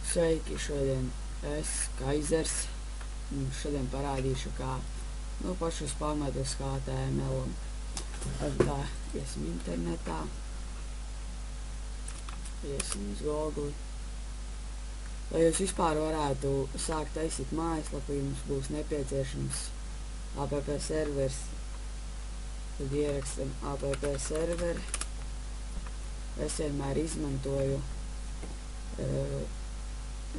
Sveiki, šodien es, Kaizers, šodien parādīšu, kā pašus pamatus HTML un tā iesim internetā, iesim uz Google. Lai jūs vispār varētu sākt taisīt mājaslapu, jums būs nepieciešams app servers, tad ierakstam app serveri. Es vienmēr izmantoju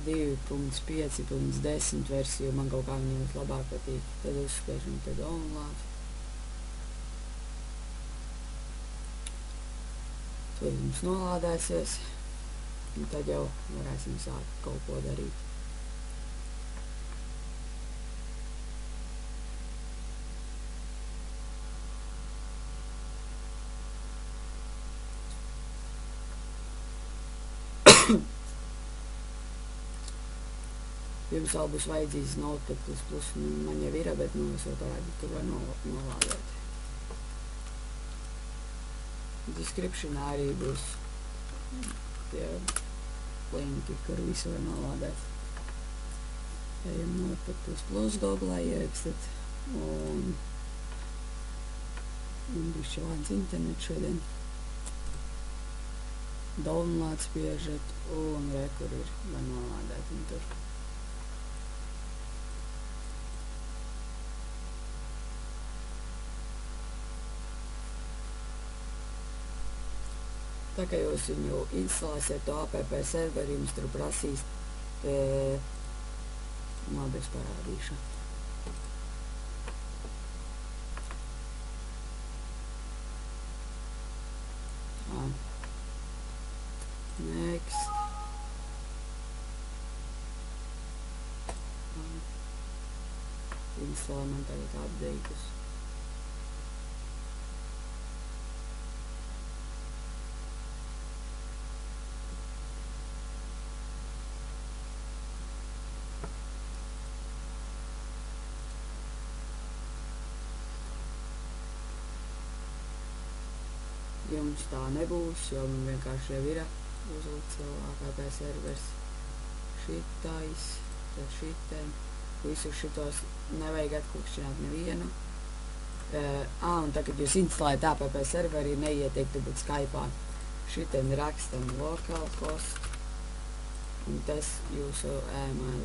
2.5.10 versiju, man kaut kā viņam labāk patīk. Tad uzspiežam te download. Tad mums nolādēsies, un tad jau varēsim sākt kaut ko darīt. Jums vēl būs vajadzīgs Notepad++, man jau ir, bet es vēl parādīju, tur var nolādēt. Descriptionā arī būs tie linki, kur visu var nolādēt. Ejam Notepad++, Googlē ierakstat, un bišķi lēns internets šodien. Download spiežat, un re, kur ir, var nolādēt, un tur. Tā kā jūs viņu instalēsiet to app serveri, jums tur prasīs, labi, es parādīšu. Next. Instalē man tagad updates. Jums tā nebūs, jo man vienkārši jau ir uzlikts app servers šitais, tad šitiem. Visus šitos nevajag atklikšķināt nevienu. Un tagad jūs instalējat app serveri, neieteiktu būt Skype'ā. Šitiem rakstam localhost, un tas jūsu email,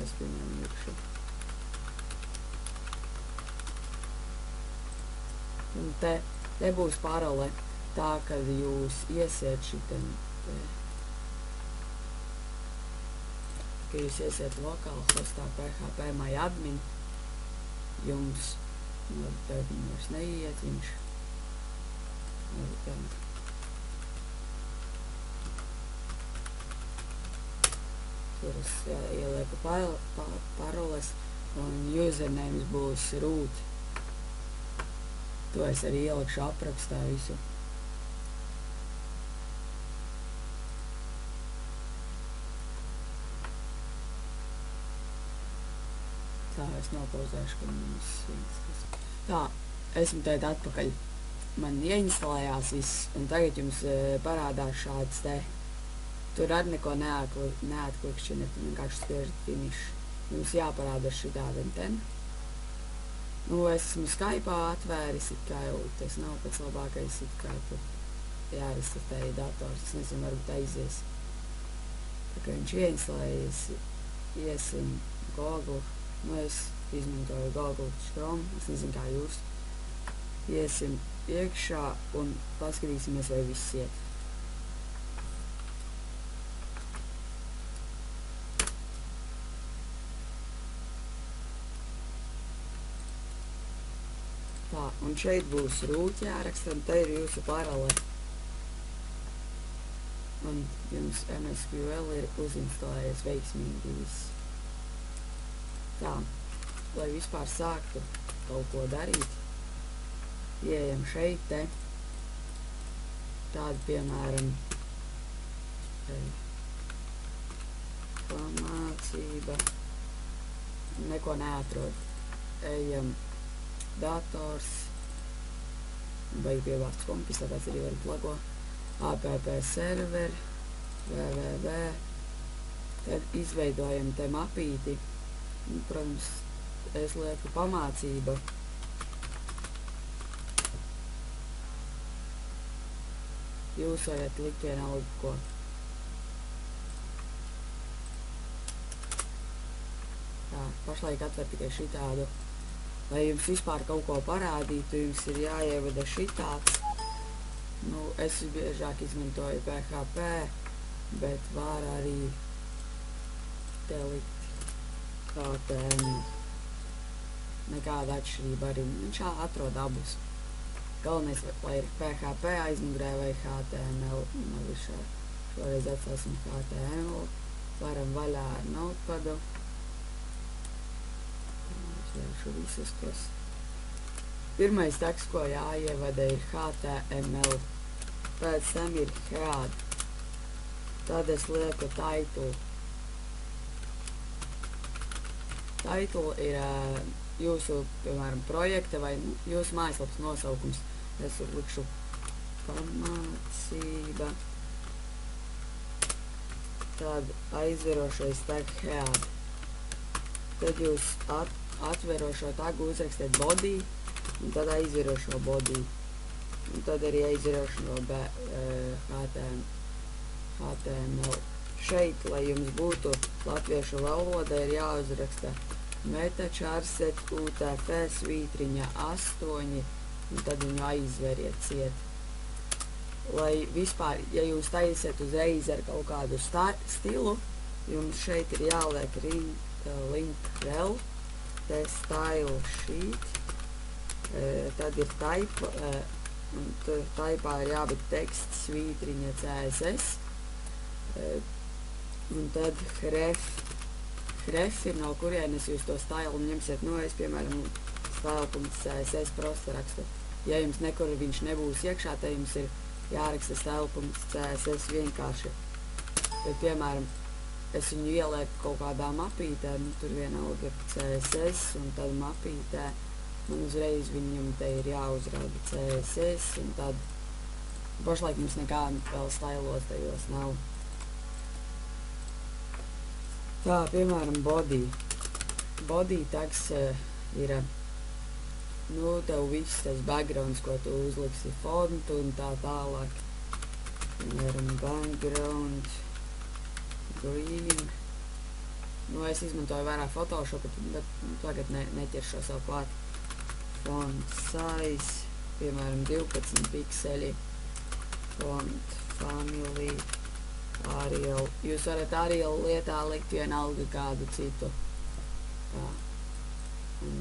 es piemēram iekšu. Un te būs parole tā, kad jūs iesiet šitiem te. Kad jūs iesiet localhostā php.myadmin, jums tad vairs neiet viņš. Tur es ielieku paroles, un usernames būs root. To es arī ielikšu aprakstā visu. Tā, es nopauzēšu, ka mums viens. Tā, esmu tagad atpakaļ. Man ieinstalējās viss, un tagad jums parādās šāds te. Tur arī neko neatklikšķinat, vienkārši spiežat finish. Jums jāparāda šitādiem ten. Es esmu Skype'ā atvēris, it kā jau tas nav pats labākais, it kā tur jāresetēja dators, es nezinu, varbūt aizies. Tā kā viņš ieinstalējies, iesim Google, es izmantoju Google Chrome, es nezinu, kā jūs. Iesim iekšā un paskatīsimies, vai viss iet. Tā, un šeit būs root jāraksta, un te ir jūsu parole. Un jums MSQL ir uzinstalējies veiksmīgi viss. Tā, lai vispār sāktu kaut ko darīt, ieejam šeit te. Tāda, piemēram, reklamācība, neko neatrod. Ejam dators, vajag pievārds kompis, tāpēc arī var plago app server, www, Tad izveidojam te mapīti. Protams, es lieku pamācība. Jūs varat likt vienalga ko. Tā, pašlaik atver tikai šitādu. Lai jums vispār kaut ko parādītu, jums ir jāievada šitāds. Nu, es biežāk izmantoju PHP, bet var arī te likt HTML. Nekāda atšķirība arī. Viņš atrod abus. Galvenais, lai ir PHP aizmugurē vai HTML. Šoreiz atstāsim HTML. Varam vaļā ar notepadu. Uzvēršu visus tos. Pirmais teksts, ko jāievada, ir HTML. Pēc tam ir head. Tad es lieku title. Title ir jūsu, piemēram, projekta vai jūsu mājaslapas nosaukums. Es likšu pamācība. Tad aizverošais tag head. Tad jūs atverošo tagu uzrakstiet body, un tad aizverošo body. Un tad arī aizverošo HTML. Šeit, lai jums būtu latviešu valoda, ir jāuzraksta meta-čārset UTF svītriņa 8, un tad viņu aizveriet ciet. Lai vispār, ja jūs taisiet uzreiz ar kaut kādu stilu, jums šeit ir jāliek link rel, te style sheet, tad ir type, un typā ir jābūt teksts svītriņa CSS, un tad href ir no kurienes jūs to style ņemsiet. Nu, es, piemēram, style.css prosta rakstu. Ja jums nekur viņš nebūs iekšā, tad jums ir jāraksta style.css vienkārši. Bet, piemēram, es viņu ielieku kaut kādā mapītē, nu, tur vienalga CSS, un tad mapītē man uzreiz viņam te ir jāuzrāda CSS, un tad pašlaik mums nekāda vēl stylos tajos nav. Tā, piemēram, body. Body tags ir, nu, tev viss tas backgrounds, ko tu uzliksi fontu un tā tālāk. Piemēram, background, green. Nu, es izmantoju vairāk Photoshop, bet tagad neķeršos vēl klāt. Font size, piemēram, 12 pikseli. Font family. Arial. Jūs varat Arial lietā likt vienalga kādu citu. Tā. Un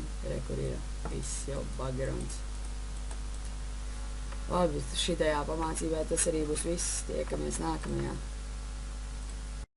kur ir viss jau backgrounds. Labi, šitajā pamācībā tas arī būs viss. Tiekamies nākamajā.